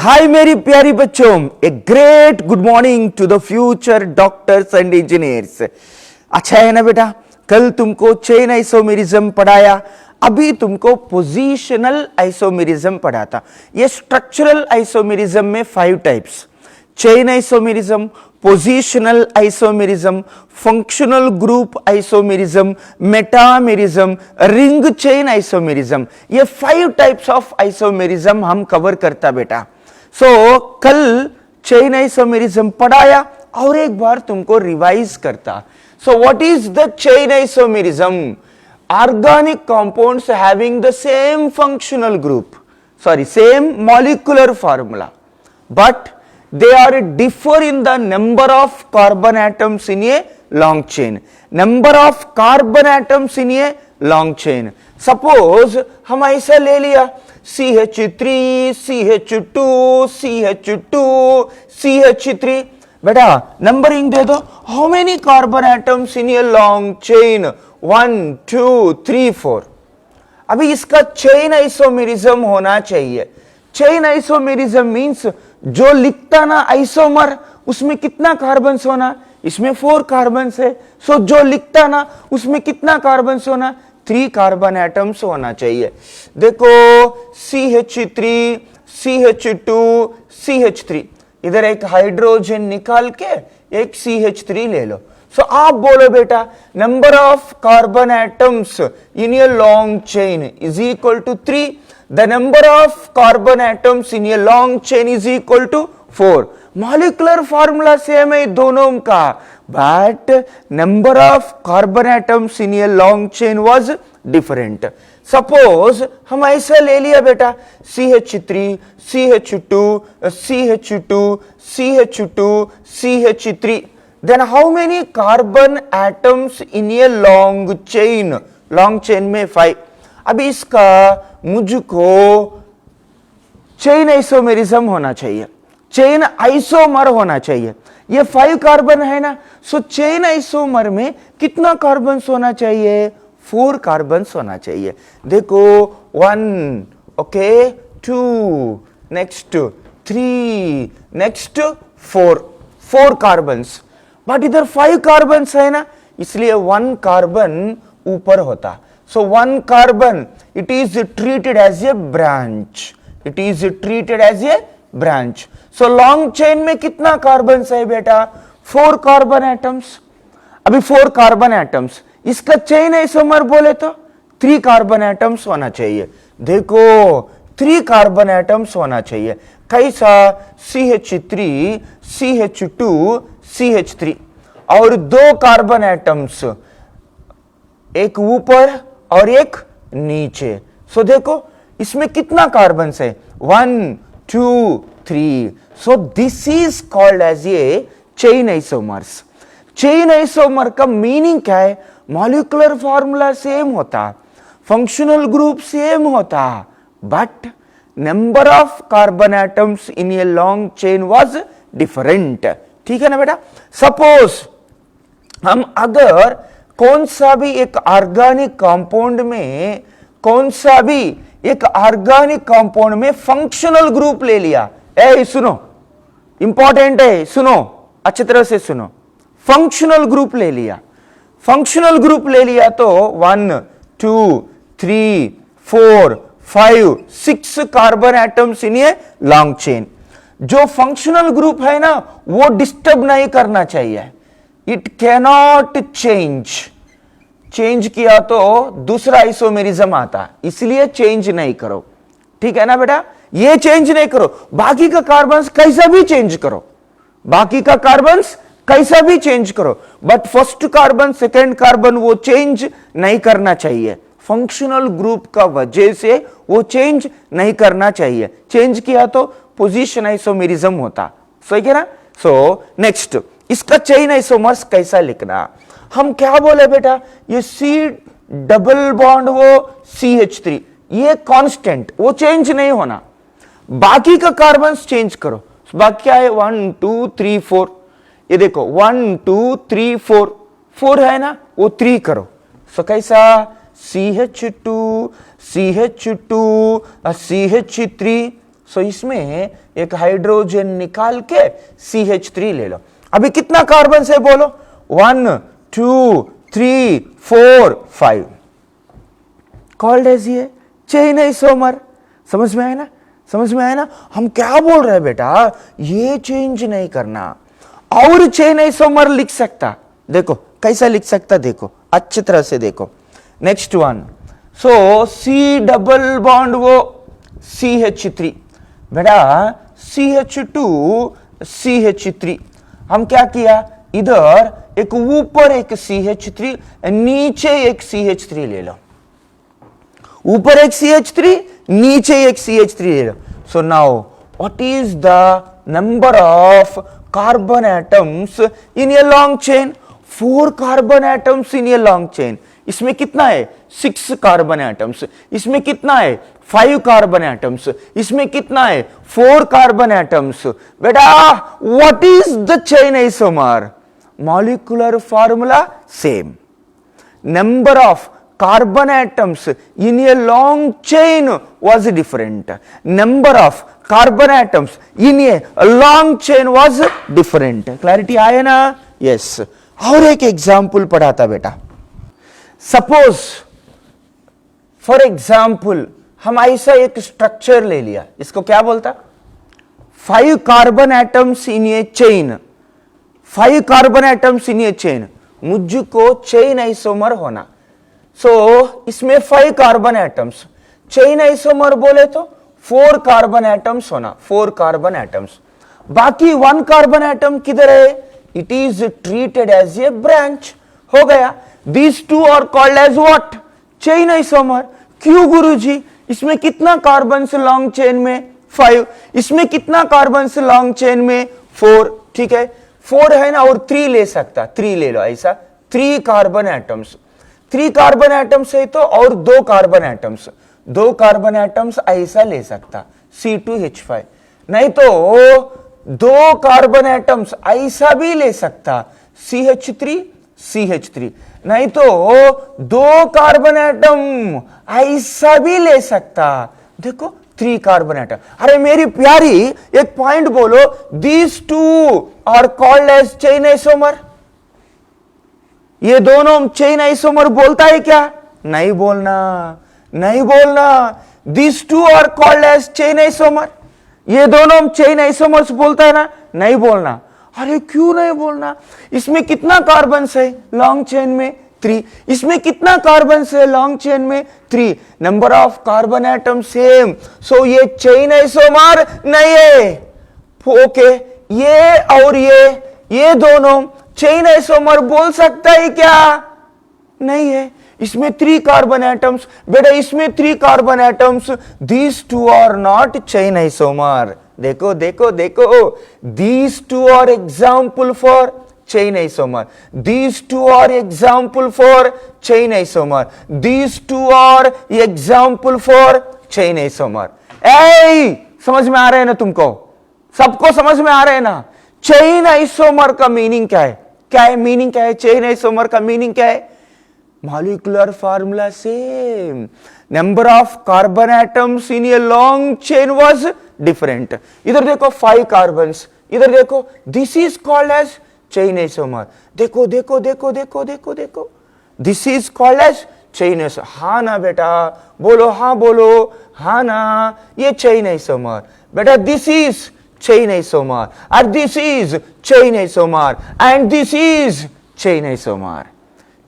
हाय मेरी प्यारी बच्चों, a great good morning to the future doctors and engineers. अच्छा है ना बेटा, कल तुमको चेन आइसोमेरिज्म पढ़ाया, अभी तुमको पोजीशनल आइसोमेरिज्म पढ़ा था। ये स्ट्रक्चरल आइसोमेरिज्म में 5 types, chain isomerism, positional isomerism, functional group isomerism, metamerism, ring chain isomerism, ये 5 टाइप्स ऑफ आइसोमेरिज्म हम कवर करता बेटा। कल चेन आइसोमेरिज्म पढ़ाया और एक बार तुमको रिवाइज करता। What is the chain isomerism? Organic compounds having the same functional group, same molecular formula, but they are differ in the number of carbon atoms in a long chain. Number of carbon atoms in a long chain. Suppose हम ऐसा ले लिया CH3, CH2, CH2, CH3, बेटा numbering दे दो। How many carbon atoms in a long chain? 1, 2, 3, 4। अभी इसका chain isomerism होना चाहिए। चेन आइसोमेरिज्म मींस जो लिखता ना आइसोमर, उसमें कितना कार्बन होना? इसमें 4 कार्बन है। जो लिखता ना उसमें कितना कार्बन होना? 3 कार्बन एटम्स होना चाहिए। देखो CH3, CH2, CH3, इधर एक हाइड्रोजन निकाल के एक CH3 ले लो। आप बोलो बेटा number of carbon atoms in a long chain is equal to 3। The number of carbon atoms in a long chain is equal to 4। Molecular formula same है दोनों का, but number of carbon atoms in a long chain was different. Suppose हम ऐसा ले लिया बेटा CH3, CH2, CH2, CH2, CH3, then how many carbon atoms in a long chain? long chain में 5। अभी इसका मुझको चेन आइसोमेरिज्म होना चाहिए, चेन आइसोमर होना चाहिए। ये 5 कार्बन है ना, चेन आइसोमर में कितना कार्बन होना चाहिए? 4 कार्बन होना चाहिए। देखो 1, okay 2, next 3, next 4 carbon, but इधर 5 कार्बन है ना, इसलिए 1 कार्बन ऊपर होता। 1 carbon it is treated as a branch, it is treated as a branch. Long chain में कितना कार्बन है बेटा? 4 कार्बन एटम्स। अभी 4 कार्बन एटम्स, इसका चेन आइसोमर बोले तो 3 कार्बन एटम्स होना चाहिए। देखो 3 कार्बन एटम्स होना चाहिए। कैसा? CH3, CH2, CH3 और 2 कार्बन एटम्स, एक ऊपर और एक नीचे। देखो इसमें कितना कार्बन है? 1, 2, 3। This is called as a chain isomers. Chain isomer का मीनिंग क्या है? मॉलिक्यूलर फार्मूला सेम होता, फंक्शनल ग्रुप सेम होता, but number of carbon atoms in a long chain was different. ठीक है ना बेटा? सपोज हम अगर कौन सा भी एक ऑर्गेनिक कंपाउंड में, कौन सा भी एक ऑर्गेनिक कंपाउंड में फंक्शनल ग्रुप ले लिया। सुनो, इंपॉर्टेंट है, सुनो अच्छी तरह से सुनो। फंक्शनल ग्रुप ले लिया, फंक्शनल ग्रुप ले लिया तो 1, 2, 3, 4, 5, 6 carbon atoms in a long chain. जो फंक्शनल ग्रुप है ना वो डिस्टर्ब नहीं करना चाहिए। इट कैनॉट चेंज, चेंज किया तो दूसरा आइसोमेरिज्म आता, इसलिए चेंज नहीं करो। ठीक है ना बेटा? ये चेंज नहीं करो, बाकी का कार्बन कैसा भी चेंज करो, बाकी का कार्बन कैसा भी चेंज करो, but first carbon second carbon वो चेंज नहीं करना चाहिए। फंक्शनल ग्रुप का वजह से वो चेंज नहीं करना चाहिए। चेंज किया तो पोजीशन आइसोमेरिज्म होता। सही है ना? नेक्स्ट इसका चेन आइसोमर्स कैसा लिखना? हम क्या बोले बेटा? ये C डबल बॉन्ड वो CH3, ये कांस्टेंट, वो चेंज नहीं होना। बाकी का कार्बन चेंज करो। बाकी क्या है? 1, 2, 3, 4। ये देखो 1, 2, 3, 4 है ना, वो 3 करो। कैसा? CH2, CH2, CH3, सो इसमें एक हाइड्रोजन निकाल के CH3 ले लो। अभी कितना कार्बन है बोलो? 1 2 3 4 5 कॉल्ड एज ये चेन आइसोमर। समझ में आया ना? समझ में आया ना? हम क्या बोल रहे हैं बेटा, ये चेंज नहीं करना और चेन आइसोमर लिख सकता। देखो कैसा लिख सकता, देखो अच्छी तरह से देखो। नेक्स्ट वन, सो C डबल बॉन्ड वो CH3 बेटा, CH2 CH3। हम क्या किया, इधर एक ऊपर एक CH3 नीचे एक CH3 ले लो, ऊपर एक CH3 नीचे एक CH3 ले लो। So now what is the number of carbon atoms in a long chain? 4 carbon atoms in a long chain. इसमें कितना है? 6 कार्बन एटम्स। इसमें कितना है? 5 कार्बन एटम्स। इसमें कितना है? 4 कार्बन एटम्स। बेटा what is the chain isomer? Molecular formula same. Number of carbon atoms in a long chain was different. Number of carbon atoms in a long chain was different. Clarity आया ना? Yes. और एक example पढ़ाता बेटा। Suppose for example हम ऐसा एक structure ले लिया, इसको क्या बोलता? 5 carbon atoms in A chain. 5 carbon atoms in A chain. मुझको चेन आइसोमर होना। इसमें 5 कार्बन एटम्स। चेन आइसोमर बोले तो 4 कार्बन एटम्स होना, 4 कार्बन एटम्स। बाकी 1 कार्बन एटम किधर है? It is treated as a branch. हो गया। These two are called as what? Chain isomer. क्यों गुरुजी? इसमें कितना कार्बन से लॉन्ग चेन में? 5। इसमें कितना कार्बन से लॉन्ग चेन में? 4। ठीक है, 4 है ना, और 3 ले सकता, 3 ले लो ऐसा। 3 कार्बन एटम्स। 3 कार्बन एटम्स है तो और 2 कार्बन एटम्स, 2 कार्बन एटम्स ऐसा ले सकता, C2H5। नहीं तो 2 कार्बन एटम्स ऐसा भी ले सकता, CH3 नहीं तो 2 कार्बन एटम ऐसा भी ले सकता। देखो 3 कार्बन एटम। अरे मेरी प्यारी एक पॉइंट बोलो, these two are called as chain isomer. ये दोनों चेन आइसोमर बोलता है क्या? नहीं बोलना, नहीं बोलना। This two are called as chain isomer. ये दोनों चेन आइसोमर्स बोलता है ना? नहीं बोलना। अरे क्यों नहीं बोलना? इसमें कितना कार्बन है लॉन्ग चेन में? 3। इसमें कितना कार्बन है लॉन्ग चेन में? 3। Number of carbon atom same, so ये चेन आइसोमर नहीं है। ओके, ये और ये दोनों चेन आइसोमर बोल सकता है क्या? नहीं है। इसमें 3 कार्बन एटम्स। बेटा इसमें 3 carbon atoms. These two are not chain isomer. देखो देखो देखो, these two are example for chain isomer. These two are example for chain isomer. These two are example for chain isomer. समझ में आ रहे हैं ना तुमको? सबको समझ में आ रहे हैं ना? चेन आइसोमर का मीनिंग क्या है? क्या है मीनिंग? क्या है चेन आइसोमर का मीनिंग? क्या है? Molecular formula same. Number of carbon atoms in a long chain was different. इधर देखो 5 कार्बन्स, इधर देखो, this is called as chain isomer. देखो देखो देखो देखो देखो देखो, this is called as chain isomer. हाँ ना बेटा? बोलो हाँ, बोलो हाँ ना? ये चेन आइसोमर बेटा। This is chain isomer, and this is chain isomer, and this is chain isomer.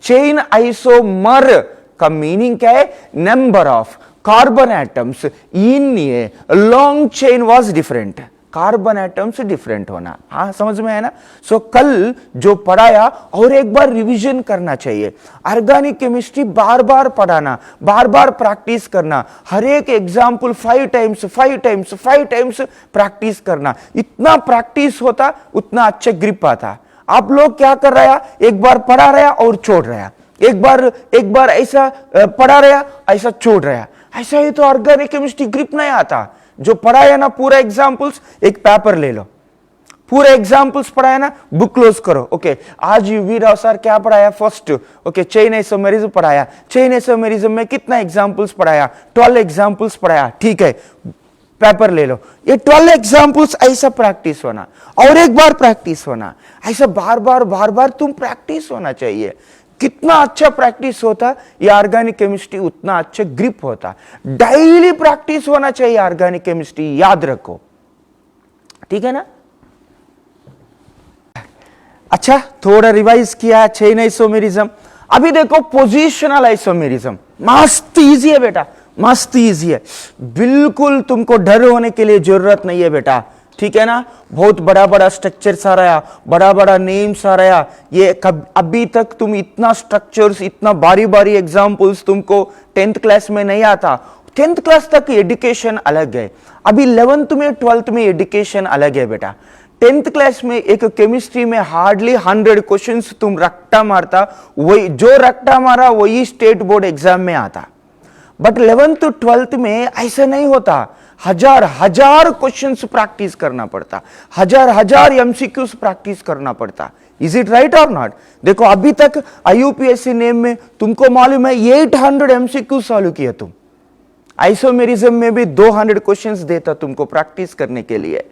Chain isomer का मीनिंग क्या है? Number of carbon atoms in a long chain was different. Carbon atoms different होना। हाँ समझ में है ना? सो कल जो पढ़ाया और एक बार रिवीजन करना चाहिए। ऑर्गेनिक केमिस्ट्री बार बार पढ़ाना, बार बार प्रैक्टिस करना, हर एक एग्जाम्पल 5 टाइम्स प्रैक्टिस करना। इतना प्रैक्टिस होता उतना अच्छा ग्रिप आता। आप लोग क्या कर रहा है? एक बार पढ़ा रहा और छोड़ रहा, एक बार ऐसा पढ़ा रहा ऐसा छोड़ रहा। ऐसा ही तो ऑर्गेनिक केमिस्ट्री ग्रिप नहीं आता। जो पढ़ाया ना पूरा एग्जाम्पल्स, एक पेपर ले लो, पूरा एग्जाम्पल्स पढ़ाया ना, बुक क्लोज करो। ओके, आज वी राव सर क्या पढ़ाया? फर्स्ट ओके चेन आइसोमेरिज्म पढ़ाया। चेन आइसोमेरिज्म में कितना एग्जाम्पल्स पढ़ाया? 12 एग्जाम्पल्स पढ़ाया। ठीक है, पेपर ले लो, ये 12 एग्जाम्पल्स ऐसा प्रैक्टिस होना, और एक बार प्रैक्टिस होना, ऐसा बार बार तुम प्रैक्टिस होना चाहिए। कितना अच्छा प्रैक्टिस होता ये ऑर्गेनिक केमिस्ट्री उतना अच्छा ग्रिप होता। डेली प्रैक्टिस होना चाहिए ऑर्गेनिक केमिस्ट्री, याद रखो, ठीक है ना। अच्छा, थोड़ा रिवाइज किया चेन आइसोमेरिज्म। अभी देखो पोजिशनल आइसोमेरिज्म, मस्त इजी है बेटा, मस्त इजी है, बिल्कुल तुमको डर होने के लिए जरूरत नहीं है बेटा, ठीक है ना। बहुत बड़ा बड़ा स्ट्रक्चर्स आ रहा है, बड़ा बड़ा नेम्स आ रहा है, ये अभी तक तुम इतना स्ट्रक्चर्स, इतना बारी बारी एग्जाम्पल्स तुमको 10th क्लास में नहीं आता। 10th क्लास तक एजुकेशन अलग है, अभी 11th में 12th में एजुकेशन अलग है बेटा। 10th क्लास में एक केमिस्ट्री में हार्डली 100 क्वेश्चंस तुम रट्टा मारता, वही जो रट्टा मारा वही स्टेट बोर्ड एग्जाम में आता। बट 11th to 12th में ऐसा नहीं होता, हजार क्वेश्चंस प्रैक्टिस करना पड़ता, हजार एमसीक्यूज प्रैक्टिस करना पड़ता। इज इट राइट और नॉट? देखो अभी तक आईयूपीएससी नेम में तुमको मालूम है 800 एमसीक्यू सॉल्व किया तुम। आइसोमेरिज्म में भी 200 क्वेश्चंस देता तुमको प्रैक्टिस करने के लिए,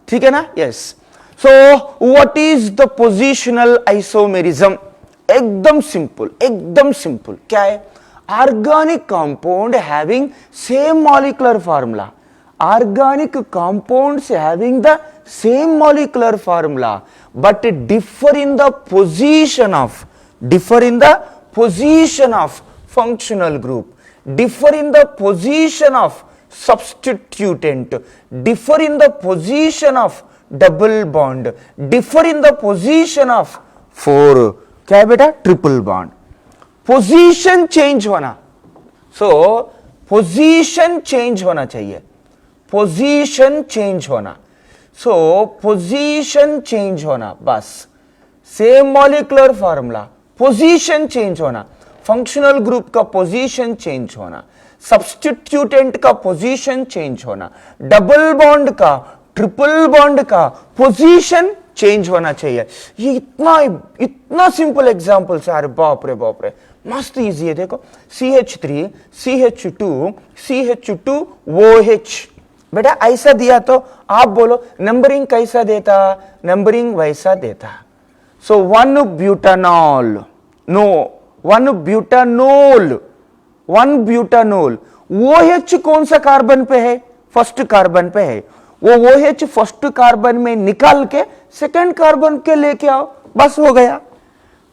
ठीक है ना। Yes, so what is the positional isomerism? एकदम सिंपल, क्या है? Organic compound having same molecular formula, organic compounds having the same molecular formula but differ in the position of functional group, differ in the position of substituent, differ in the position of double bond, differ in the position of 4 क्या है बेटा? Triple bond. Position change होना, सो position change होना चाहिए, position change होना, सो position change होना, बस same molecular formula, position change होना, फंक्शनल ग्रुप का पोजीशन चेंज होना, सब्स्टिट्यूटेंट का पोजीशन चेंज होना, डबल बॉन्ड का, ट्रिपल बॉन्ड का पोजीशन चेंज होना चाहिए। ये इतना सिंपल एग्जांपल है, अरे बाप रे मस्त इजी है। देखो CH3 CH2 CH2OH, बेटा ऐसा दिया तो आप बोलो नंबरिंग कैसा देता? नंबरिंग वैसा देता। सो 1 ब्यूटानॉल, नो 1 ब्यूटानोल, OH कौन सा कार्बन पे है? फर्स्ट कार्बन पे है, वो OH फर्स्ट कार्बन में निकाल के सेकंड कार्बन के लेके आओ, बस हो गया।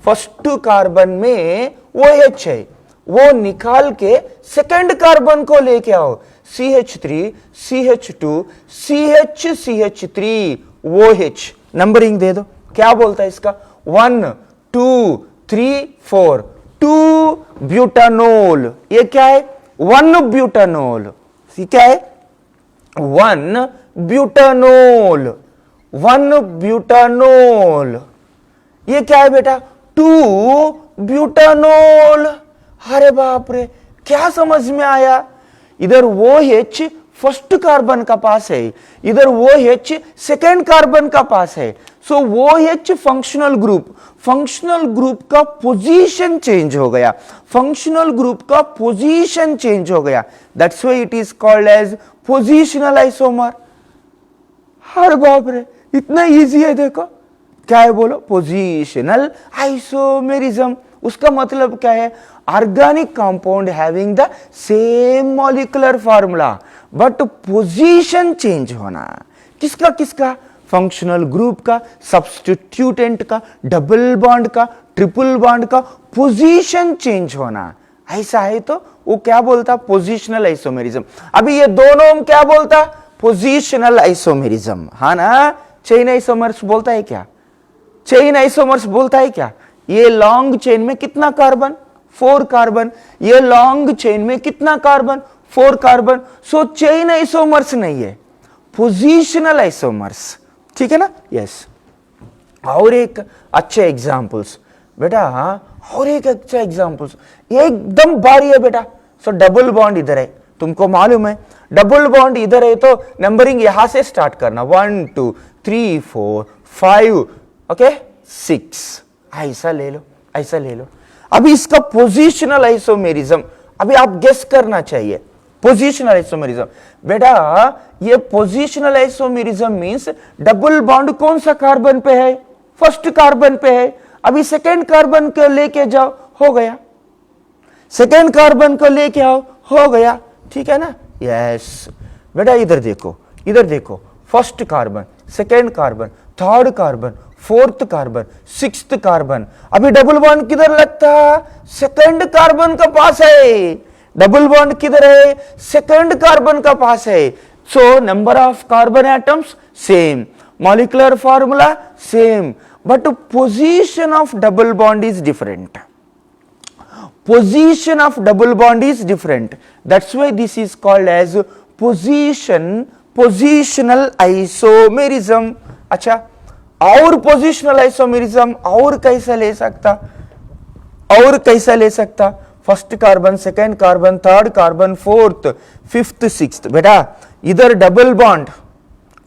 फर्स्ट कार्बन में OH है, वो निकाल के सेकंड कार्बन को लेके आओ, CH3 CH2 CH3 OH, numbering दे दो। क्या बोलता है इसका? 1 2 3 4, 2 ब्यूटानोल। ये क्या है? 1 ब्यूटानोल। क्या है? 1 ब्यूटानोल, 1 ब्यूटानोल। ये क्या है बेटा? 2 ब्यूटानोल। अरे बाप रे, क्या समझ में आया? इधर OH फर्स्ट कार्बन का पास है, इधर OH सेकेंड कार्बन का पास है, सो OH फंक्शनल ग्रुप का पोजीशन चेंज हो गया, फंक्शनल ग्रुप का पोजीशन चेंज हो गया, that's why it is called as positional isomer. अरे बाप रे, इतना इजी है। देखो क्या है, बोलो पोजीशनल आइसोमेरिज्म। उसका मतलब क्या है? Organic compound having the same molecular formula but position change होना। किसका? फंक्शनल ग्रुप का, सब्स्टिट्यूटेंट का, डबल बॉन्ड का, ट्रिपल बॉन्ड का पोजीशन चेंज होना। ऐसा है तो वो क्या बोलता? Positional isomerism. अभी ये दोनों क्या बोलता? पोजीशनल आइसोमेरिज्म, हाँ ना। चेन आइसोमर्स बोलता है क्या? चेन आइसोमर्स बोलता है क्या? ये लॉन्ग चेन में कितना कार्बन? 4 कार्बन। ये लॉन्ग चेन में कितना कार्बन? 4 कार्बन। सो चेन आइसोमर्स नहीं है, पोजीशनल आइसोमर्स, ठीक है ना। यस, और एक अच्छे एग्जांपल्स बेटा, और एक अच्छा एग्जांपल्स एकदम बारी है बेटा। सो डबल बॉन्ड इधर है, तुमको मालूम है डबल बॉन्ड इधर है, तो नंबरिंग यहां से स्टार्ट करना, 1 2 3 4 5 ओके 6, ऐसा ले लो। अभी इसका पोजीशनल आइसोमेरिज्म, अभी आप गेस करना चाहिए पोजिशनल आइसोमेरिज्म। बेटा ये positional isomerism means double bond कौन सा कार्बन पे है, फर्स्ट कार्बन पे है, अभी सेकेंड कार्बन को लेके जाओ, हो गया, सेकेंड कार्बन को लेके आओ, हो गया, ठीक है ना। यस बेटा इधर देखो, इधर देखो, first carbon, second carbon, third carbon, fourth carbon, sixth carbon, अभी डबल बॉन्ड किधर लगता, सेकेंड कार्बन का पास है, डबल बॉन्ड किधर है, सेकेंड कार्बन का पास है। So number of carbon atoms same, molecular formula same, but position of double bond is different, position of double bond is different, that's why this is called as positional isomerism। अच्छा, और positional isomerism और कैसा ले सकता, और कैसा ले सकता, first carbon, second carbon, third carbon, fourth, fifth, sixth. बेटा इधर डबल बॉन्ड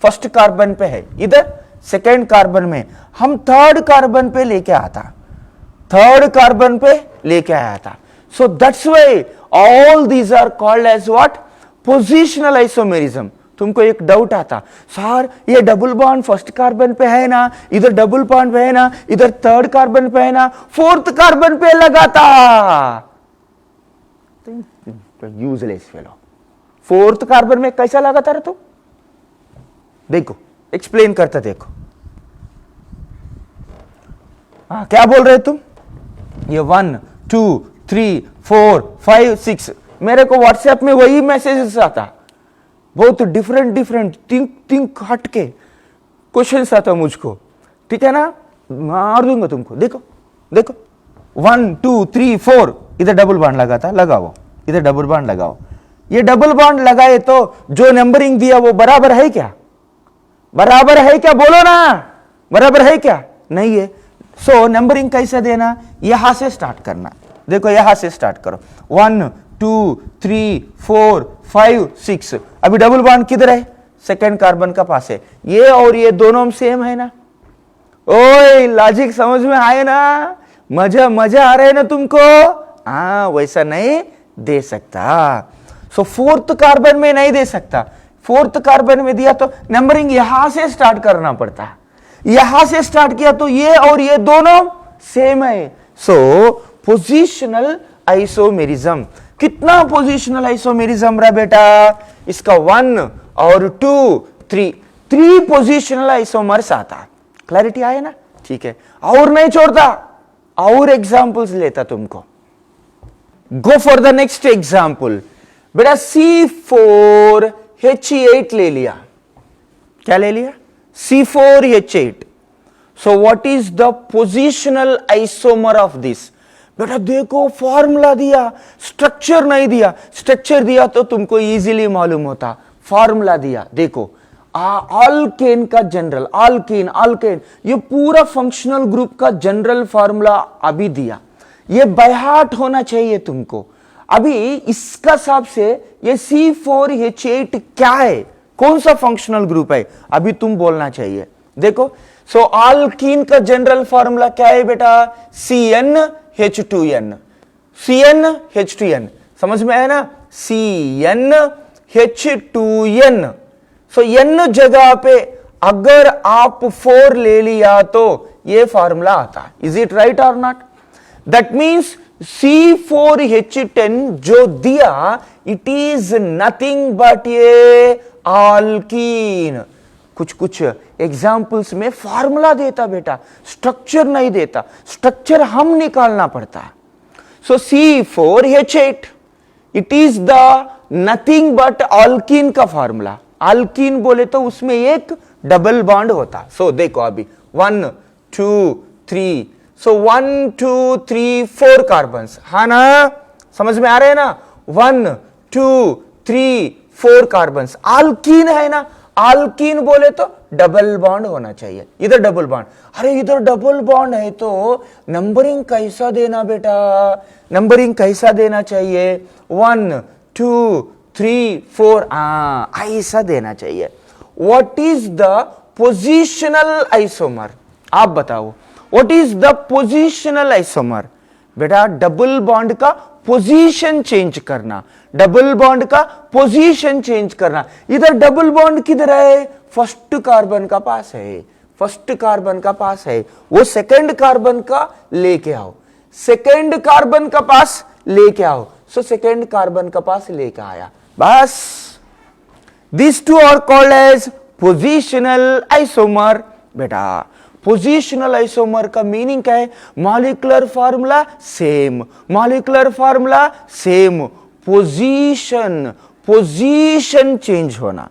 फर्स्ट कार्बन पे है, इधर सेकेंड कार्बन में, हम थर्ड कार्बन पे लेके आता, थर्ड कार्बन पे लेके आया था। So that's why all these are called as what, positional isomerism. तुमको एक डाउट आता, सर ये डबल बॉन्ड फर्स्ट कार्बन पे है ना, इधर डबल बॉन्ड पे है ना, इधर थर्ड कार्बन पे है ना, फोर्थ कार्बन पे लगाता, यूजलेस फेलो, फोर्थ कार्बन में कैसा लगाता रे तू, देखो एक्सप्लेन करता देखो। क्या बोल रहे तुम, ये 1 2 3 4 5 6, मेरे को व्हाट्सएप में वही मैसेजेस आता, बहुत डिफरेंट थिंक हटके क्वेश्चंस आता मुझको, ठीक है ना, मार दूंगा तुमको। देखो देखो 1 2 3 4, इधर डबल बॉन्ड लगाता, लगाओ, इधर डबल बॉन्ड लगाओ, ये डबल बॉन्ड लगाए तो जो नंबरिंग दिया वो बराबर है क्या, बराबर है क्या, बोलो ना, बराबर है क्या, नहीं है। सो नंबरिंग कैसे देना, यहां से स्टार्ट करना, देखो यहां से स्टार्ट करो, 1 2 3 4 5 6, अभी डबल बॉन्ड किधर है, सेकेंड कार्बन का पास है, ये और ये दोनों सेम है ना, ओए लॉजिक समझ में आए ना, मजा आ रहा है ना तुमको, हाँ वैसा नहीं दे सकता। सो फोर्थ कार्बन में नहीं दे सकता, फोर्थ कार्बन में दिया तो नंबरिंग यहां से स्टार्ट करना पड़ता है, यहां से स्टार्ट किया तो ये और ये दोनों सेम है। सो पोजिशनल आइसोमेरिज्म, कितना पोजिशनल आइसोमेरिज्म रहा बेटा, इसका 1 और 2 3 पोजिशनल आइसोमर्स आता, क्लैरिटी आया ना, ठीक है। और नहीं छोड़ता, और एग्जांपल्स लेता तुमको, गो फॉर द नेक्स्ट एग्जांपल। बेटा C4H8 ले लिया, क्या ले लिया, C4H8। So what is the positional isomer of this, बेटा देखो फॉर्मूला दिया, स्ट्रक्चर नहीं दिया, स्ट्रक्चर दिया तो तुमको इजीली मालूम होता, फॉर्मूला दिया, देखो अल्केन का जनरल, अल्केन ये पूरा फंक्शनल ग्रुप का जनरल फॉर्मूला अभी दिया, ये बाय हार्ट होना चाहिए तुमको। अभी इसका हिसाब से ये C4H8 क्या है, कौन सा फंक्शनल ग्रुप है, अभी तुम बोलना चाहिए। देखो सो अल्कीन का जनरल फॉर्मूला क्या है बेटा, CnH2n, CnH2n, समझ में आया ना, CnH2n। सो n जगह पे अगर आप 4 ले लिया तो ये फॉर्मूला आता, इज इट राइट और नॉट, दैट मींस C4H10 जो दिया इट इज नथिंग बट ये अल्कीन। कुछ एग्जाम्पल्स में फॉर्मूला देता बेटा, स्ट्रक्चर नहीं देता, स्ट्रक्चर हम निकालना पड़ता। सो C4H8 it is the nothing but alkyne का फॉर्मूला, अल्कीन बोले तो उसमें एक डबल बॉन्ड होता। सो देखो अभी 1 2 3, सो 1 2 3 4 कार्बन्स, हाँ ना, समझ में आ रहे हैं ना, 1 2 3 4 कार्बन्स, अल्कीन है ना, अल्कीन बोले तो डबल बॉन्ड होना चाहिए, इधर डबल बॉन्ड, अरे इधर डबल बॉन्ड है तो नंबरिंग कैसा देना बेटा, नंबरिंग कैसा देना चाहिए, 1 2 3 4, ऐसा देना चाहिए। What is the positional isomer, आप बताओ, what is the positional isomer, बेटा डबल बॉन्ड का पोजीशन चेंज करना, डबल बॉन्ड का पोजीशन चेंज करना। इधर डबल बॉन्ड किधर है? फर्स्ट कार्बन का पास है, फर्स्ट कार्बन का पास है, वो सेकंड कार्बन का लेके आओ, सेकंड कार्बन का पास लेके आओ। सो सेकंड कार्बन का पास लेके आया, बस। This two are called as positional isomer. बेटा पोजिशनल आइसोमर का मीनिंग क्या है? Molecular formula same, molecular formula same, position, position change होना,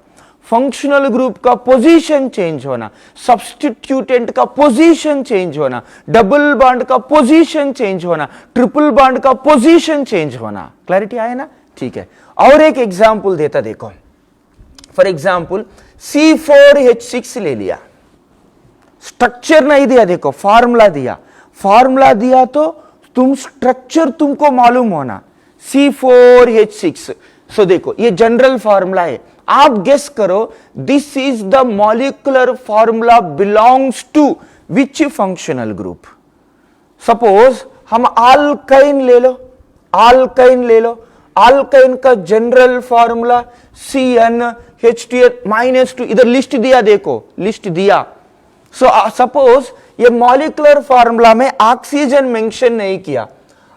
फंक्शनल ग्रुप का पोजीशन चेंज होना, सब्स्टिट्यूटेंट का पोजीशन चेंज होना, डबल बॉन्ड का पोजीशन चेंज होना, ट्रिपल बॉन्ड का पोजीशन चेंज होना। क्लैरिटी आया ना? ठीक है, और एक एग्जांपल देता देखो। फॉर एग्जांपल C4H6 ले लिया, स्ट्रक्चर नहीं दिया, देखो फार्मूला दिया, फार्मूला दिया तो तुम स्ट्रक्चर तुमको मालूम होना। C4H6, सो देखो ये जनरल फार्मूला है, आप गेस करो this is the molecular formula belongs to which functional group. Suppose हम आल्काइन ले लो, आल्काइन ले लो, आल्काइन का जनरल फार्मूला CnH2 इधर लिस्ट दिया, देखो लिस्ट दिया। सो सपोज ये मॉलिक्यूलर फार्मूला में ऑक्सीजन मेंशन नहीं किया,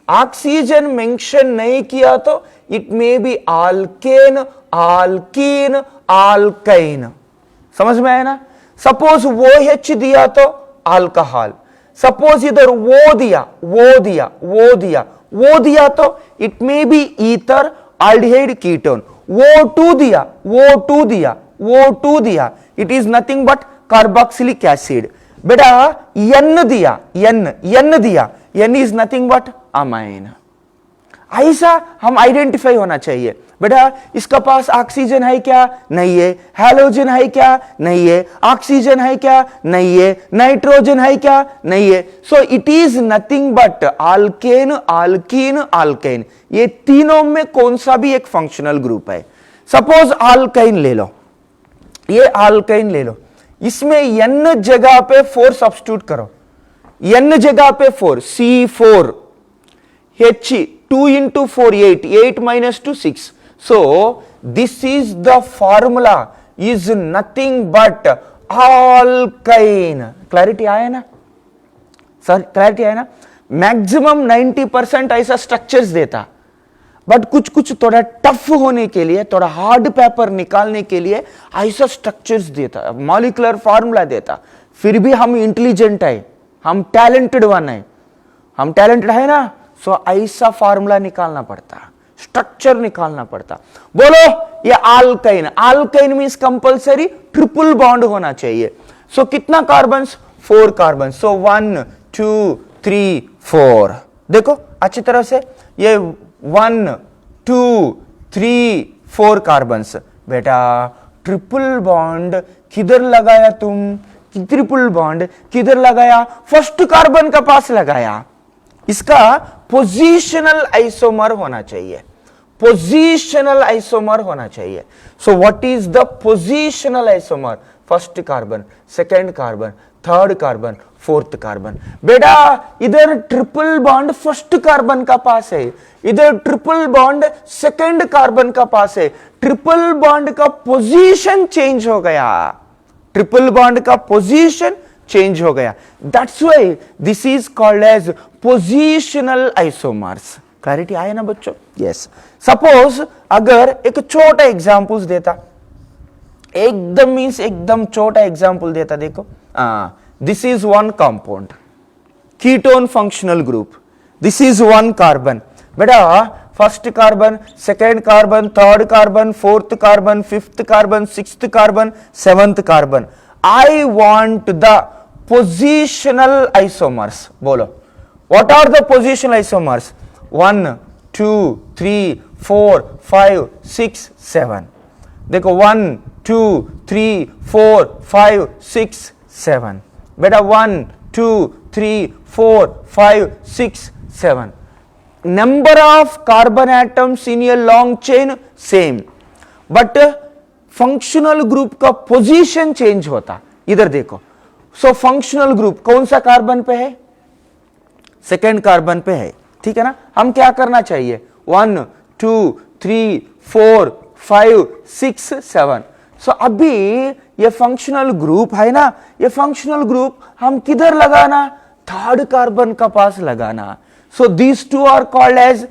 ऑक्सीजन मेंशन नहीं किया तो इट मे बी आल्केन, आल्कीन, आल्काइन। समझ में आया ना? सपोज वो H दिया तो अल्कोहल, सपोज इधर वो दिया, वो दिया, वो दिया, वो दिया तो it may be ether, aldehyde, ketone. वो टू दिया, वो टू दिया, वो टू दिया, it is nothing but carboxylic acid. बेटा N दिया, N दिया, N is nothing but amine. ऐसा हम आइडेंटिफाई होना चाहिए। बेटा इसका पास ऑक्सीजन है क्या? नहीं है। हैलोजन है क्या? नहीं है। ऑक्सीजन है क्या? नहीं है। नाइट्रोजन है क्या? नहीं है। So it is nothing but alkane, alkene, alkane. ये तीनों में कौन सा भी एक फंक्शनल ग्रुप है। सपोज आल्काइन ले लो, ये आल्काइन ले लो, इसमें N जगह पे 4 सब्स्टिट्यूट करो, N जगह पे 4, C4 H 2 into 4 8, 8 minus 2 6. So this is the formula is nothing but alkyne. Clarity आया ना सर? क्लैरिटी आया ना? मैक्सिमम 90% ऐसा स्ट्रक्चर्स देता, बट कुछ कुछ थोड़ा टफ होने के लिए, थोड़ा हार्ड पेपर निकालने के लिए ऐसा स्ट्रक्चर्स देता, मॉलिक्यूलर फार्मूला देता। फिर भी हम इंटेलिजेंट है, हम टैलेंटेड वन है, हम टैलेंटेड है ना? सो ऐसा फार्मूला निकालना पड़ता, स्ट्रक्चर निकालना पड़ता। बोलो ये आल्काइन, आल्काइन मींस कंपलसरी ट्रिपल बॉन्ड होना चाहिए। सो कितना कार्बन्स? 4 कार्बन। सो 1 2 3 4। देखो अच्छी तरह से, ये 1 2 3 4 कार्बन्स। बेटा ट्रिपल बॉन्ड किधर लगाया तुम? ट्रिपल बॉन्ड किधर लगाया? फर्स्ट कार्बन का पास लगाया। इसका पोजीशनल आइसोमर होना चाहिए, पोजीशनल आइसोमर होना चाहिए। सो what is the positional isomer? First carbon, second carbon, third carbon, fourth carbon. बेटा इधर ट्रिपल बॉन्ड फर्स्ट कार्बन का पास है, इधर ट्रिपल बॉन्ड सेकंड कार्बन का पास है। ट्रिपल बॉन्ड का पोजीशन चेंज हो गया, ट्रिपल बॉन्ड का पोजीशन चेंज हो गया। That's why this is called as positional isomers. Clarity आया ना बच्चों? यस। सपोज अगर एक छोटा एग्जांपल्स देता, एकदम मींस एकदम छोटा एग्जांपल देता, देखो this is one compound, ketone functional group, this is one carbon. बेटा first carbon, second carbon, third carbon, fourth carbon, fifth carbon, sixth carbon, seventh carbon. I want the positional isomers. बोलो what are the positional isomers? 1 2 3 4 5 6 7। देखो 1 2 3 4 5 6 7। बेटा 1 2 3 4 5 6 7। number of carbon atoms in a long chain same, but functional group का position change होता। इधर देखो, so functional group कौन सा carbon पे है? सेकेंड कार्बन पे है, ठीक है ना। हम क्या करना चाहिए, 1 2 3 4 5 6 7। सो अभी ये फंक्शनल ग्रुप है ना, ये फंक्शनल ग्रुप हम किधर लगाना, थर्ड कार्बन का पास लगाना। So these two are called as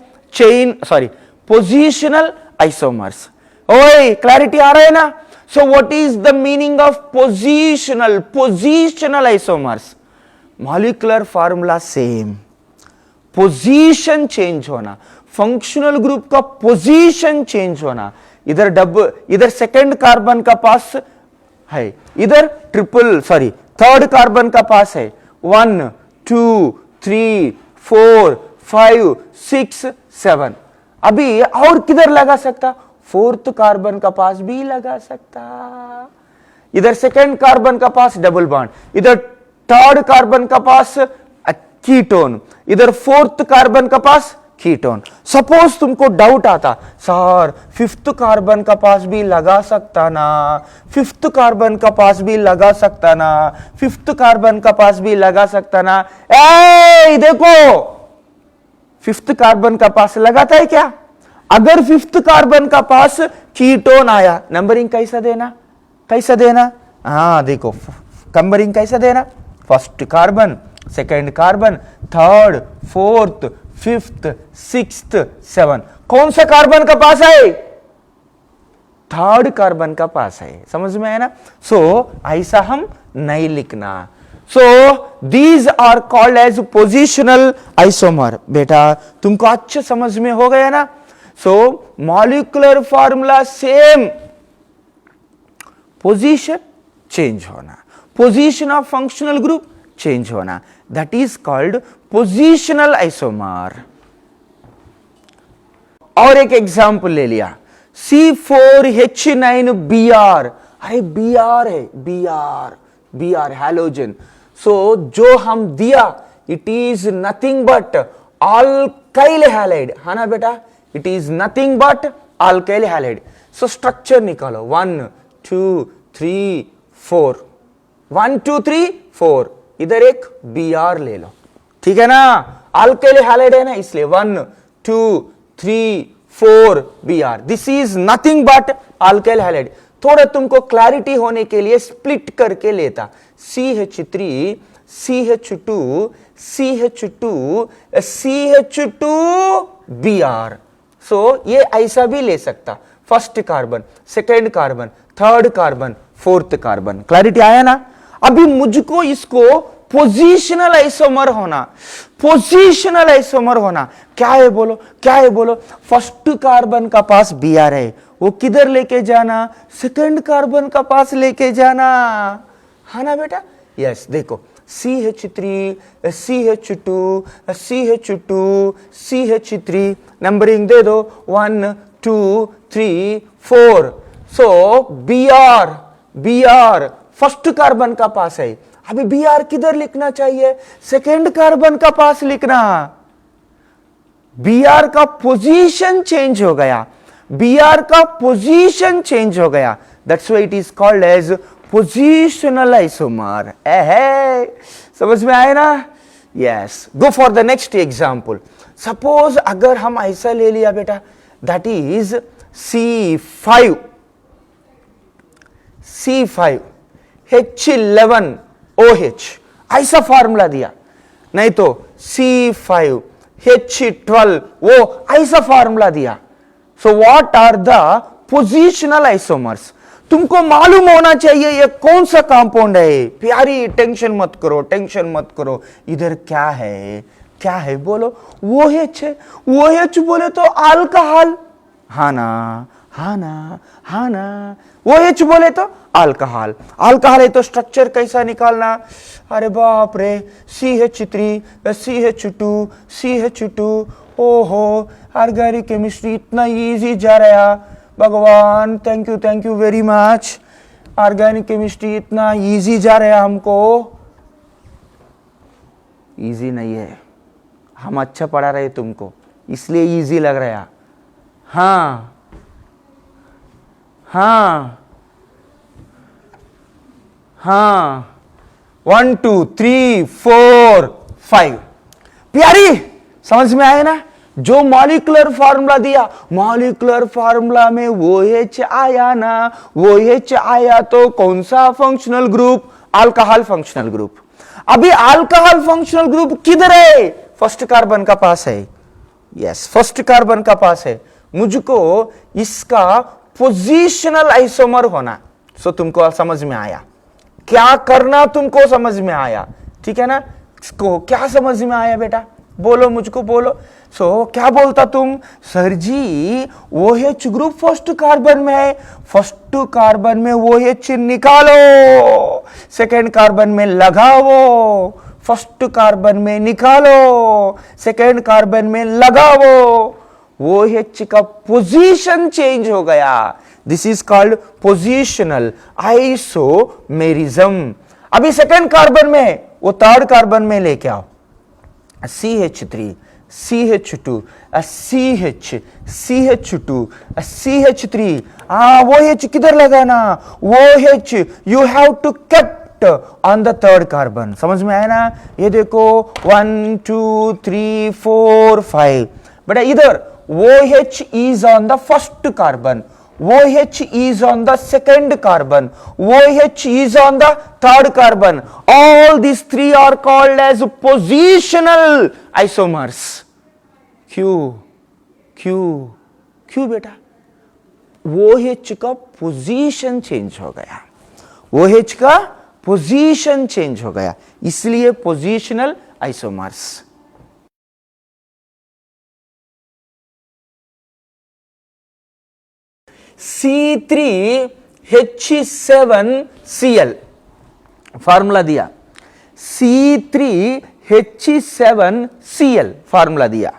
positional isomers. ओए क्लैरिटी आ रहा है ना। So what is the meaning of positional isomers? Molecular formula same, position change होना, फंक्शनल ग्रुप का पोजीशन चेंज होना। इधर सेकंड कार्बन का पास है, इधर थर्ड कार्बन का पास है। 1 2 3 4 5 6 7। अभी और किधर लगा सकता, फोर्थ कार्बन का पास भी लगा सकता। इधर सेकंड कार्बन का पास डबल बॉन्ड, इधर थर्ड कार्बन का पास कीटोन, इधर फोर्थ कार्बन का पास कीटोन। सपोज तुमको डाउट आता, सर फिफ्थ कार्बन का पास भी लगा सकता ना, फिफ्थ कार्बन का पास भी लगा सकता ना, फिफ्थ कार्बन का पास भी लगा सकता ना। ए देखो, फिफ्थ कार्बन का पास लगाता है क्या? अगर फिफ्थ कार्बन का पास कीटोन आया, नंबरिंग कैसा देना? हाँ देखो, नंबरिंग कैसा देना, first carbon, second carbon, third, fourth, fifth, sixth, seven. कौन सा कार्बन का पास है? थर्ड कार्बन का पास है। समझ में आया ना। सो ऐसा हम नहीं लिखना। So these are called as positional isomer. बेटा तुमको अच्छे समझ में हो गया ना। So molecular formula same, position change होना, position of functional group change होना, that is called positional isomer. और एक एग्जांपल ले लिया, C4H9Br। अरे Br है, Br हैलोजन। सो जो हम दिया, it is nothing but alkyl halide, है ना बेटा, it is nothing but alkyl halide. So structure निकालो, 1 2 3 4, 1 2 3 4, इधर एक Br ले लो, ठीक है ना, अल्काइल हैलाइड है ना, इसलिए 1 2 3 4 Br। This is nothing but alkyl halide. थोड़ा तुमको क्लैरिटी होने के लिए स्प्लिट करके लेता, CH3 CH2 CH2 CH2 Br। सो ये ऐसा भी ले सकता, first carbon, second carbon, third carbon, fourth carbon. Clarity आया ना। अभी मुझको इसको पोजीशनल आइसोमर होना, पोजीशनल आइसोमर होना क्या है बोलो, क्या है बोलो। फर्स्ट कार्बन का पास Br है, वो किधर लेके जाना, सेकंड कार्बन का पास लेके जाना, है ना बेटा। यस देखो, CH3 CH2 CH2 CH3, numbering दे दो, 1 2 3 4। सो Br फर्स्ट कार्बन का पास है। अभी Br किधर लिखना चाहिए, सेकेंड कार्बन का पास लिखना। Br का पोजीशन चेंज हो गया, Br का पोजीशन चेंज हो गया, that's why it is called as positional isomer. समझ में आए ना। Yes, go for the next example. Suppose अगर हम ऐसा ले लिया बेटा, दैट इज C5 H11OH, ऐसा फार्मूला दिया, नहीं तो C5 H12O, ऐसा फार्मूला दिया। So what are the positional isomers? तुमको मालूम होना चाहिए ये कौन सा कंपाउंड है। प्यारी टेंशन मत करो, टेंशन मत करो। इधर क्या है, क्या है बोलो, OH है, OH बोले तो अल्कोहल, हाँ ना, हाँ ना, हाँ ना। OH बोले तो अल्कोहल, अल्कोहल है तो स्ट्रक्चर कैसा निकालना, अरे बाप रे, CH3 CH2 CH2। ओहो, ऑर्गेनिक केमिस्ट्री इतना इजी जा रहा है, भगवान thank you very much. Organic chemistry इतना इजी जा रहा है, हमको इजी नहीं है, हम अच्छा पढ़ा रहे तुमको इसलिए इजी लग रहा है। हाँ हाँ हाँ, 1 2 3 4 5। प्यारी समझ में आया ना? जो मॉलिक्यूलर फार्मूला दिया, मॉलिक्यूलर फार्मूला में वो OH आया ना, वो OH आया तो कौन सा functional group? Alcohol functional group. अभी अल्कोहल फंक्शनल ग्रुप किधर है? फर्स्ट कार्बन का पास है। यस, फर्स्ट कार्बन का पास है। मुझको इसका पोजीशनल आइसोमर होना। सो तुमको समझ में आया क्या करना, तुमको समझ में आया, ठीक है ना? इसको क्या समझ में आया बेटा? बोलो, मुझको बोलो। सो क्या बोलता तुम? सर जी OH ग्रुप फर्स्ट कार्बन में है, फर्स्ट कार्बन में OH निकालो, सेकेंड कार्बन में लगाओ, फर्स्ट कार्बन में निकालो, सेकेंड कार्बन में लगाओ, OH का पोजीशन चेंज हो गया। This is called positional isomerism. अभी सेकेंड कार्बन में वो थर्ड कार्बन में लेके आओ, CH3 CH2 CH CH2 CH3, वो H किधर लगाना? वो H you have to kept on the third carbon. समझ में आया ना? ये देखो 1 2 3 4 5, बेटा इधर OH is on the first carbon, OH is on the second carbon, OH is on the third carbon. All these three are called as positional isomers. क्यों बेटा? OH का पोजीशन चेंज हो गया, OH का पोजीशन चेंज हो गया, इसलिए positional isomers. C3H7Cl formula दिया, C3H7Cl फार्मूला दिया।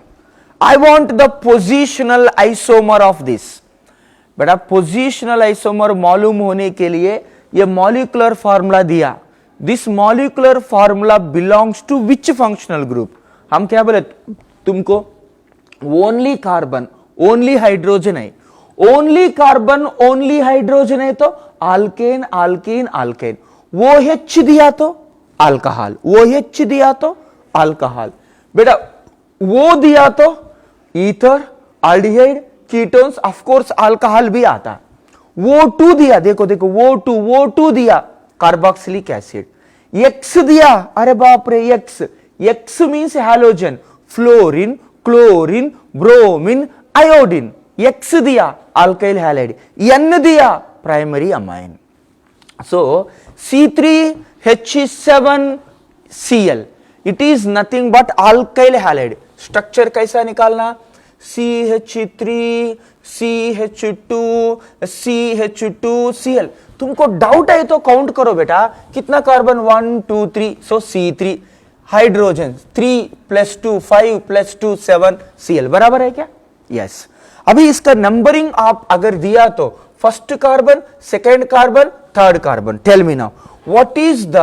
I want the positional isomer of this. बेटा पोजिशनल आइसोमर मालूम होने के लिए ये मॉलिक्यूलर फार्मूला दिया। This molecular formula belongs to which functional group? हम क्या बोले तुमको? ओनली कार्बन ओनली हाइड्रोजन है, ओनली कार्बन ओनली हाइड्रोजन है तो आल्केन आल्केन आल्केन। वो H दिया तो अल्कोहल, वो H दिया तो अल्कोहल। बेटा वो दिया तो ether aldehyde ketones, of course alcohol भी आता। वो टू दिया, देखो देखो वो टू दिया कार्बोक्सिलिक एसिड। X दिया, अरे बाप रे X means halogen, fluorine chlorine bromine iodine. X दिया अल्काइल हैलाइड, N दिया primary amine. So C3H7Cl it is nothing but alkyl halide. Structure कैसा निकालना? CH3 CH2 CH2Cl। तुमको डाउट है तो काउंट करो बेटा, कितना कार्बन? 1 2 3, सो C3 हाइड्रोजन 3 + 2 5 + 2 7 Cl बराबर है क्या? यस। अभी इसका नंबरिंग आप अगर दिया तो first carbon, second carbon, third carbon. Tell me now what is the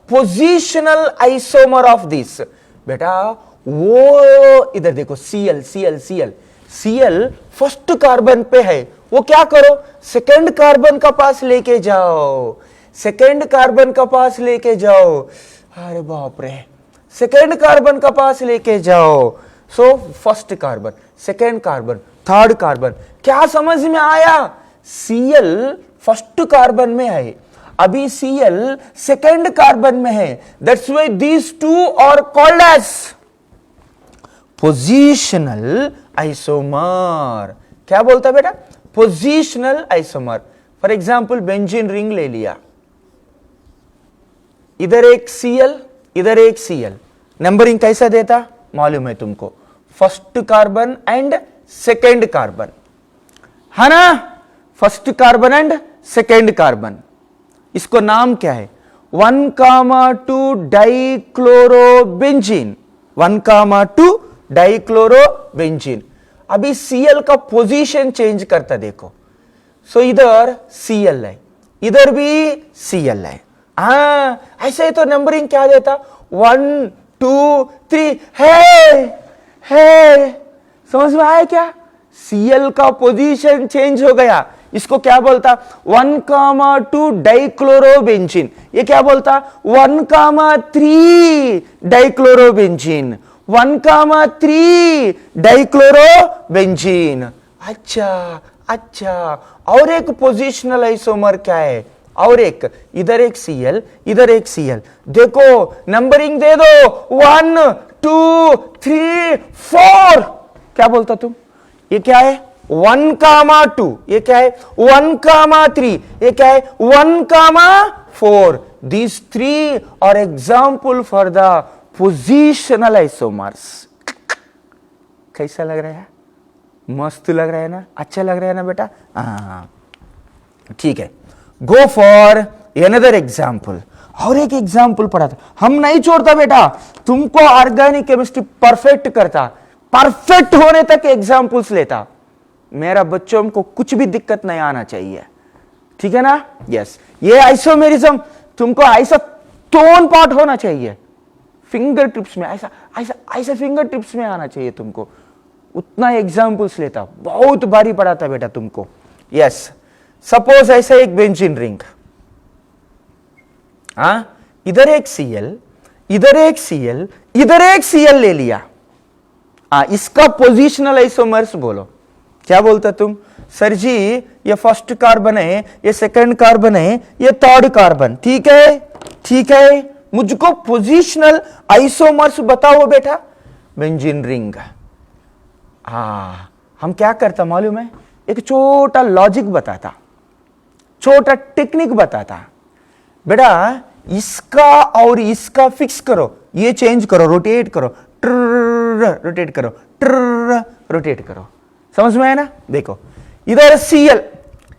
positional isomer of this? बेटा वो इधर देखो Cl फर्स्ट कार्बन पे है, वो क्या करो? सेकेंड कार्बन का पास लेके जाओ, सेकेंड कार्बन का पास लेके जाओ। अरे बाप रे, सेकेंड कार्बन का पास लेके जाओ। So first carbon, second carbon, third carbon. क्या समझ में आया? Cl फर्स्ट कार्बन में है, अभी Cl सेकेंड कार्बन में है। That's why these two are called as positional isomer. क्या बोलता बेटा? Positional isomer. For example benzene ring ले लिया, इधर एक Cl इधर एक Cl। नंबरिंग कैसा देता मालूम है तुमको? First carbon and second carbon है ना, first carbon and second carbon. इसको नाम क्या है? 1,2 डाइक्लोरोबेंजीन, 1,2 डाइक्लोरोबेंजीन। अभी Cl का पोजीशन चेंज करता देखो। सो इधर Cl है, इधर भी Cl है। हाँ ऐसे ही तो नंबरिंग क्या देता? 1 2 3 है। समझ में आया क्या? Cl का पोजीशन चेंज हो गया। इसको क्या बोलता? 1,2 डाइक्लोरोबेंजीन। ये क्या बोलता? 1,3 डाइक्लोरोबेंजीन, 1,3 डाइक्लोरोबेंजीन। अच्छा अच्छा, और एक पोजिशनल आइसोमर क्या है? और एक, इधर एक Cl, इधर एक Cl। देखो नंबरिंग दे दो, 1 2 3 4। क्या बोलता तुम? ये क्या है? 1,2। ये क्या है? 1,3। ये क्या है? 1,4। These three are example for the positional isomers। कैसा लग रहा है? मस्त लग रहा है ना? अच्छा लग रहा है ना बेटा? हाँ ठीक है। Go for another example. और एक एग्जाम्पल पढ़ा था, हम नहीं छोड़ता बेटा तुमको, ऑर्गेनिक केमिस्ट्री परफेक्ट करता, परफेक्ट होने तक एग्जाम्पल्स लेता। मेरा बच्चों को कुछ भी दिक्कत नहीं आना चाहिए, ठीक है ना? यस, ये आइसोमेरिज्म तुमको ऐसा टोन पार्ट होना चाहिए, फिंगर टिप्स में, ऐसा ऐसा ऐसा फिंगर टिप्स में आना चाहिए तुमको। उतना एग्जाम्पल्स लेता, बहुत बारी पढ़ाता बेटा तुमको। यस, सपोज ऐसा एक बेंजीन रिंग, हाँ, इधर एक Cl, इधर एक Cl, इधर एक Cl ले लिया। इसका पोजिशनल आइसोमर्स बोलो। क्या बोलता तुम? सर जी ये फर्स्ट कार्बन है, ये सेकंड कार्बन है, ये थर्ड कार्बन। ठीक है ठीक है, मुझको पोजिशनल आइसोमर्स बताओ बेटा। Benzene ring. हम क्या करता मालूम है? एक छोटा लॉजिक बताता, छोटा टेक्निक बताता। बेटा इसका और इसका फिक्स करो, ये चेंज करो, रोटेट करो, रोटेट करो, रोटेट करो। समझ में आया ना? देखो इधर Cl,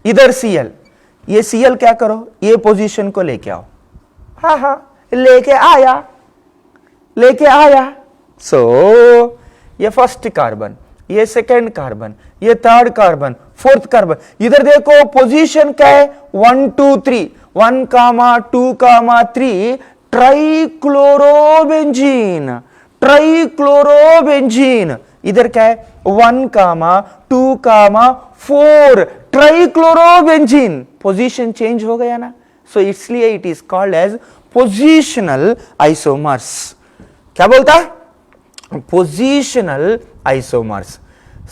इधर Cl, ये Cl क्या करो, ये पोजीशन को लेके आओ। हाँ हाँ, लेके आया, लेके आया। सो ये फर्स्ट कार्बन, ये सेकंड कार्बन, ये थर्ड कार्बन, फोर्थ कार्बन। इधर देखो पोजीशन क्या है? 1 2 3, 1, 2, 3 ट्राइक्लोरोबेंजीन, ट्राइक्लोरोबेंजीन। इधर क्या है? 1, 2, 4 ट्राइक्लोरोबेंजीन। पोजीशन चेंज हो गया ना, सो इसलिए it is called as positional isomers. क्या बोलता? Positional isomers.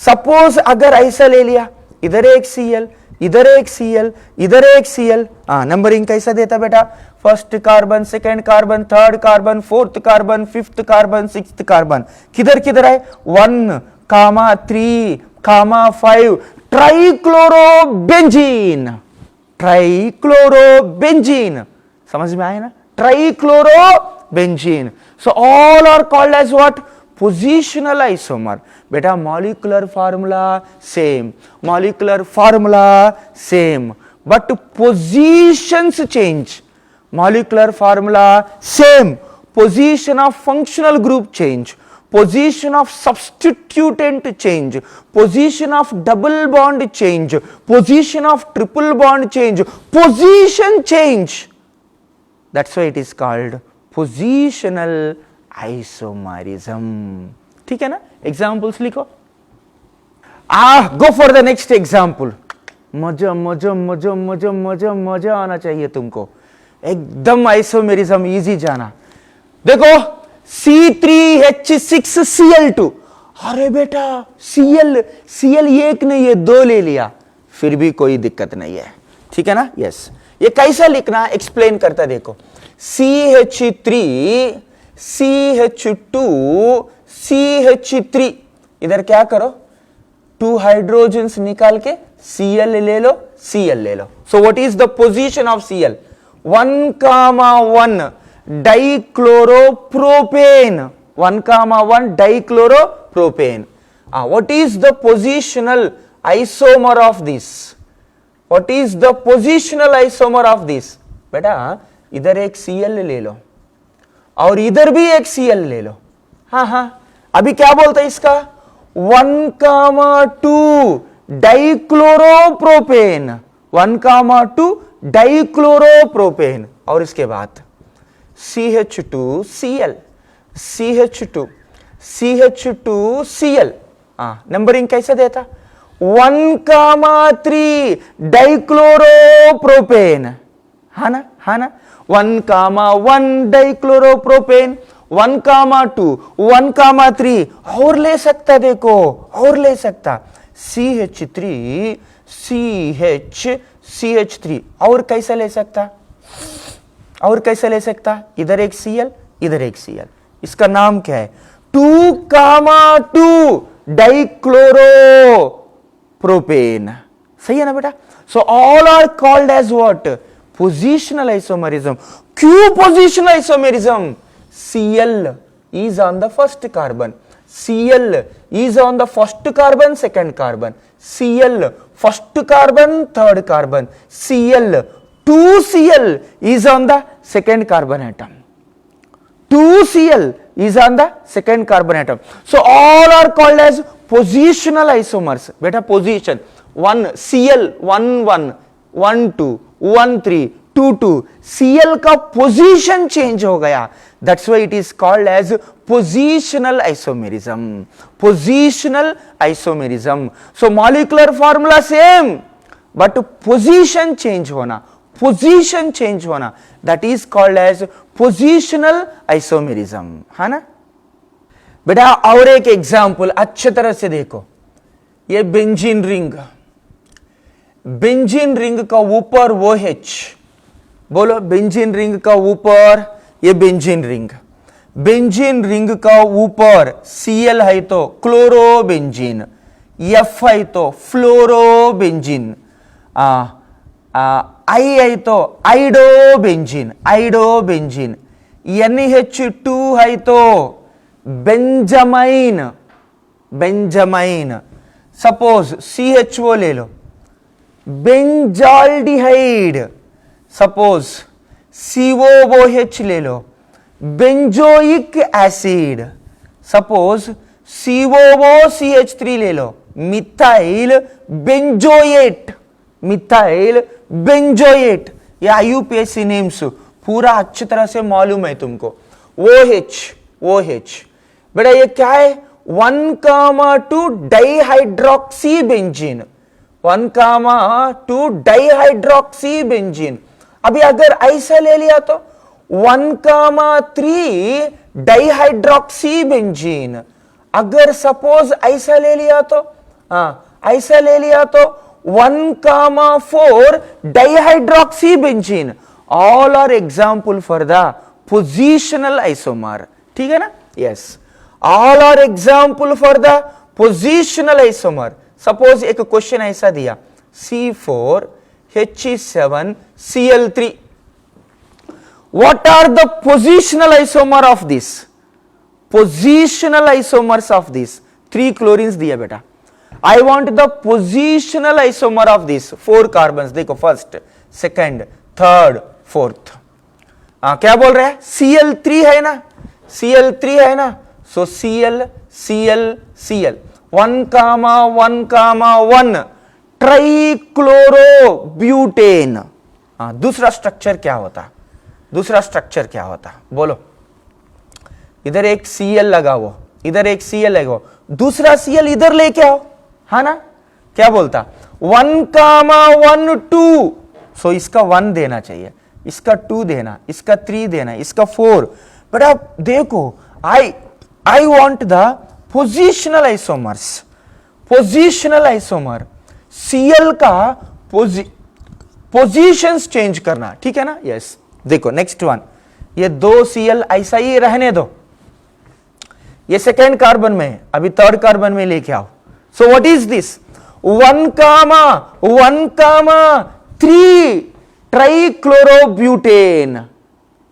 सपोज अगर ऐसा ले लिया, इधर एक Cl, इधर एक Cl, इधर एक Cl। नंबरिंग कैसा देता बेटा? First carbon, second carbon, third carbon, fourth carbon, fifth carbon, sixth carbon. किधर किधर है? 1, 3, 5 ट्राइक्लोरोबेंजीन, ट्राइक्लोरोबेंजीन। समझ में आया ना? Trichlorobenzene. So all are called as what? Positional isomer. बेटा molecular formula same, molecular formula same, but positions change. Molecular formula same, position of functional group change, position of substituent change, position of double bond change, position of triple bond change, position change. That's why it is called positional isomerism. ठीक है ना? Examples लिखो। Go for the next example. मजा मजा मजा मजा मजा मजा आना चाहिए तुमको, एकदम आइसोमेरिज्म इजी जाना। देखो C3H6Cl2। अरे बेटा Cl एक नहीं है, 2 ले लिया, फिर भी कोई दिक्कत नहीं है, ठीक है ना? यस, ये कैसा लिखना एक्सप्लेन करता देखो। CH3 CH2 CH3, इधर क्या करो, 2 हाइड्रोजन्स निकाल के Cl ले लो, Cl ले लो। So what is the position of Cl? 1,1 dichloropropane, 1,1 dichloropropane. What is the positional isomer of this? What is the positional isomer of this? बेटा इधर एक Cl ले लो और इधर भी एक Cl ले लो। हाँ हाँ, अभी क्या बोलता है इसका? 1,2 डाइक्लोरोप्रोपेन, 1,2 डाइक्लोरोप्रोपेन। और इसके बाद CH2Cl, CH2 CH2Cl। नंबरिंग कैसे देता? 1,3 डाइक्लोरोप्रोपेन। हाँ ना, हाँ ना, 1,1 डाइक्लोरोप्रोपेन, 1,2, 1,3 और ले सकता, देखो और ले सकता, CH3 CH3 और कैसे ले सकता, और कैसे ले सकता, इधर एक Cl इधर एक Cl, इसका नाम क्या है, 2,2 डाइक्लोरोप्रोपेन, सही है ना बेटा। So all are called as what, positional isomerism. क्यों positional isomerism, Cl is on the first carbon, Cl is on the first carbon second carbon, Cl first carbon third carbon, Cl 2Cl is on the second carbon atom, 2Cl is on the second carbon atom. So all are called as positional isomers. Beta position, 1 Cl 1 1 1 2 1 3 2 2, Cl का position change हो गया, that's why it is called as positional isomerism. Positional isomerism. So molecular formula same, but position change होना, position change होना, that is called as positional isomerism, है ना बेटा। और एक एग्जाम्पल अच्छे तरह से देखो, ये बेंजीन रिंग, बेंजीन रिंग का ऊपर वो OH, बोलो बेंजीन रिंग का ऊपर ये बेंजीन रिंग, बेंजीन रिंग का ऊपर Cl है तो क्लोरोबेंजीन, F है तो फ्लोरोबेंजीन, I है तो आइडोबेंजीन, आइडोबेंजीन, NH2 है तो बेंजामाइन, बेंजामाइन, सपोज CHO ले लो, बेंजाल्डिहाइड, सपोज COOH ले लो, बेंजोइक एसिड, सपोज COOCH3 ले लो, मिथाइल बेंजोएट, मिथाइल बेंजोएट, ये IUPAC नेम्स पूरा अच्छी तरह से मालूम है तुमको। OH बेटा ये क्या है, 1,2 डाइहाइड्रोक्सी बेंजीन, 1,2 डाइहाइड्रोक्सी बेंजीन। अभी अगर ऐसा ले लिया तो 1,3 डाइहाइड्रोक्सी बेंजीन, अगर सपोज ऐसा ले लिया तो ऐसा ले लिया तो 1,4 dihydroxy benzene. All are example for the positional isomer, ठीक है ना, yes, all are example for the positional isomer. Suppose एक क्वेश्चन ऐसा दिया, C4H7Cl3, what are the positional isomer of this, positional isomers of this, 3 chlorines दिया बेटा, I want the positional isomer of this 4 carbons, देखो first second third fourth, क्या बोल रहे हैं, Cl3 है ना, Cl3 है ना, सो Cl Cl Cl 1,1,1 ट्राइक्लोरोब्यूटेन। दूसरा स्ट्रक्चर क्या होता, दूसरा स्ट्रक्चर क्या होता बोलो, इधर एक Cl लगाओ, इधर एक Cl लगाओ, दूसरा Cl इधर लेके आओ, है ना, क्या बोलता 1,1,2, सो इसका 1 देना चाहिए, इसका 2 देना, इसका 3 देना, इसका 4। बट आप देखो, आई want the positional isomers, positional isomer, Cl का पोजीशंस चेंज करना, ठीक है ना, यस। देखो नेक्स्ट वन, ये 2 Cl ऐसा ही रहने दो, ये सेकेंड कार्बन में है, अभी थर्ड कार्बन में लेके आओ। So what is this, 1,1,3 trichlorobutane,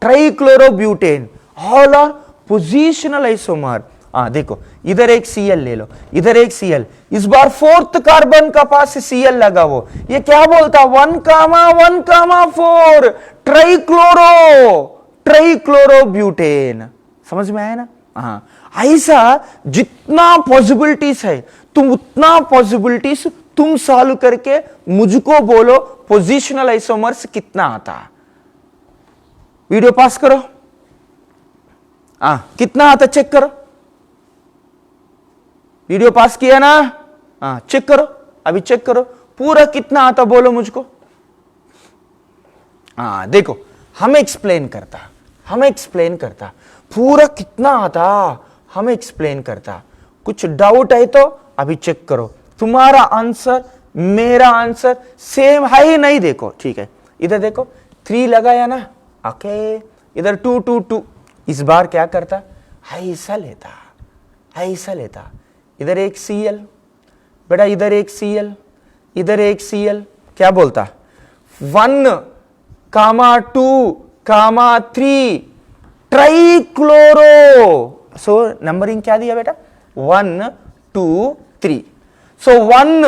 trichlorobutane, all are positional isomer. देखो इधर एक Cl ले लो, इधर एक Cl, इस बार फोर्थ कार्बन का पास Cl लगा वो, ये क्या बोलता 1,1,4 ट्राइक्लोरोब्यूटेन। समझ में आया ना, हाँ, ऐसा जितना पॉसिबिलिटीज है तुम उतना पॉसिबिलिटीज तुम सॉल्व करके मुझको बोलो पोजिशनल आइसोमर्स कितना आता। वीडियो पास करो, कितना आता चेक करो, वीडियो पास किया ना, चेक करो, अभी चेक करो पूरा कितना आता बोलो मुझको। देखो हम एक्सप्लेन करता, हमें एक्सप्लेन करता, पूरा कितना आता हमें एक्सप्लेन करता। कुछ डाउट है तो अभी चेक करो, तुम्हारा आंसर मेरा आंसर सेम है ही नहीं, देखो ठीक है। इधर देखो 3 लगाया ना, ओके, इधर 2 2 2, इस बार क्या करता, ऐसा लेता, ऐसा लेता। इधर एक CL बेटा, इधर एक CL, इधर एक CL, क्या बोलता 1, 2, 3 ट्राइक्लोरो। सो नंबरिंग क्या दिया बेटा, 1 2 3। So 1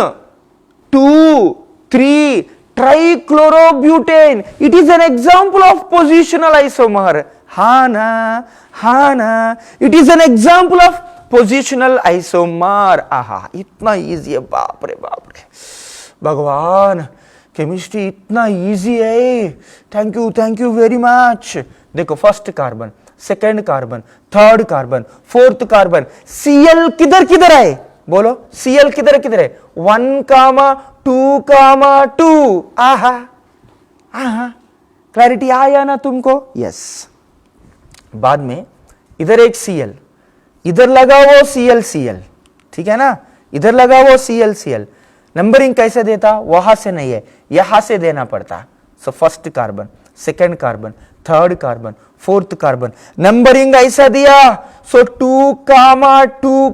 2 3 trichlorobutane, it is an example of positional isomer. हाँ ना, it is an example of positional isomer. आहा, इतना इजी है, बाप रे भगवान, केमिस्ट्री इतना इजी है। Thank you very much. देखो first carbon, second carbon, third carbon, fourth carbon, Cl किधर किधर है, बोलो Cl किधर किधर है, 1, 2, 2। आहा, क्लैरिटी आया ना तुमको, यस। बाद में इधर एक Cl, इधर लगा वो Cl, ठीक है ना, इधर लगा वो Cl। नंबरिंग कैसे देता, वहां से नहीं है, यहां से देना पड़ता। So first carbon, second carbon, third carbon, fourth carbon, numbering ऐसा दिया। सो 2, 2,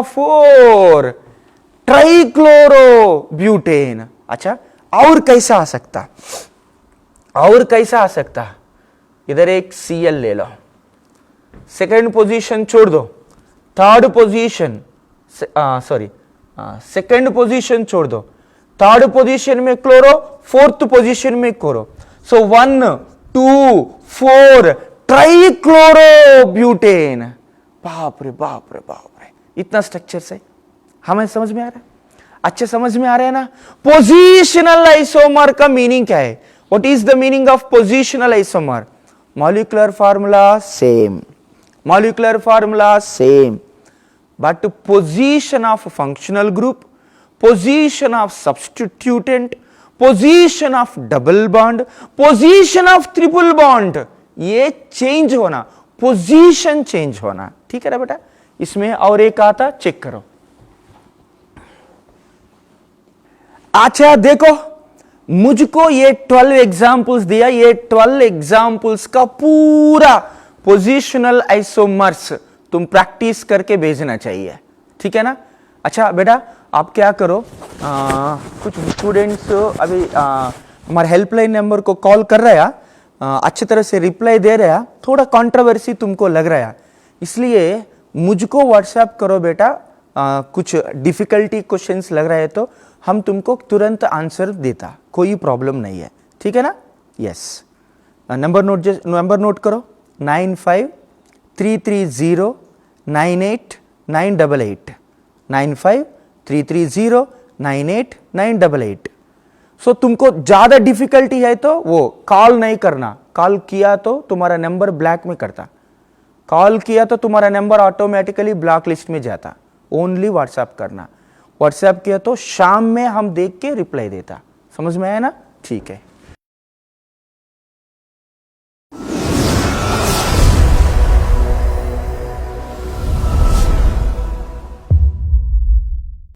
4 ट्राइक्लोरोब्यूटेन। अच्छा, और कैसा आ सकता, इधर एक Cl ले लो, सेकेंड पोजीशन छोड़ दो, थर्ड पोजीशन, सेकेंड पोजीशन छोड़ दो, थर्ड पोजीशन में क्लोरो, फोर्थ पोजीशन में क्लोरो। सो 1 2 4 ट्राइक्लोरोब्यूटेन। बाप रे, इतना स्ट्रक्चर से हमें समझ में आ रहा है, अच्छे समझ में आ रहा है ना। पोजीशनल आइसोमर का मीनिंग क्या है, what is the meaning of positional isomer? Molecular formula same, but position of functional group, position of substituent, position of double bond, position of triple bond, ये चेंज होना, पोजीशन चेंज होना, ठीक है ना बेटा। इसमें और एक आता, चेक करो। अच्छा देखो, मुझको ये 12 एग्जाम्पल्स दिया, ये 12 एग्जाम्पल्स का पूरा पोजीशनल आइसोमर्स तुम प्रैक्टिस करके भेजना चाहिए, ठीक है ना। अच्छा बेटा, आप क्या करो, कुछ स्टूडेंट्स अभी हमारे हेल्पलाइन नंबर को कॉल कर रहा है, अच्छी तरह से रिप्लाई दे रहा है, थोड़ा कंट्रोवर्सी तुमको लग रहा है, इसलिए मुझको व्हाट्सएप करो बेटा। कुछ डिफिकल्टी क्वेश्चंस लग रहा है तो हम तुमको तुरंत आंसर देता, कोई प्रॉब्लम नहीं है, ठीक है ना। यस, नंबर नोट करो, 9533098988, 9533098988। सो तुमको ज्यादा डिफिकल्टी है तो वो कॉल नहीं करना, कॉल किया तो तुम्हारा नंबर ब्लैक में करता, कॉल किया तो तुम्हारा नंबर ऑटोमेटिकली ब्लॉक लिस्ट में जाता। ओनली व्हाट्सएप करना, व्हाट्सएप किया तो शाम में हम देख के रिप्लाई देता, समझ में आया ना, ठीक है।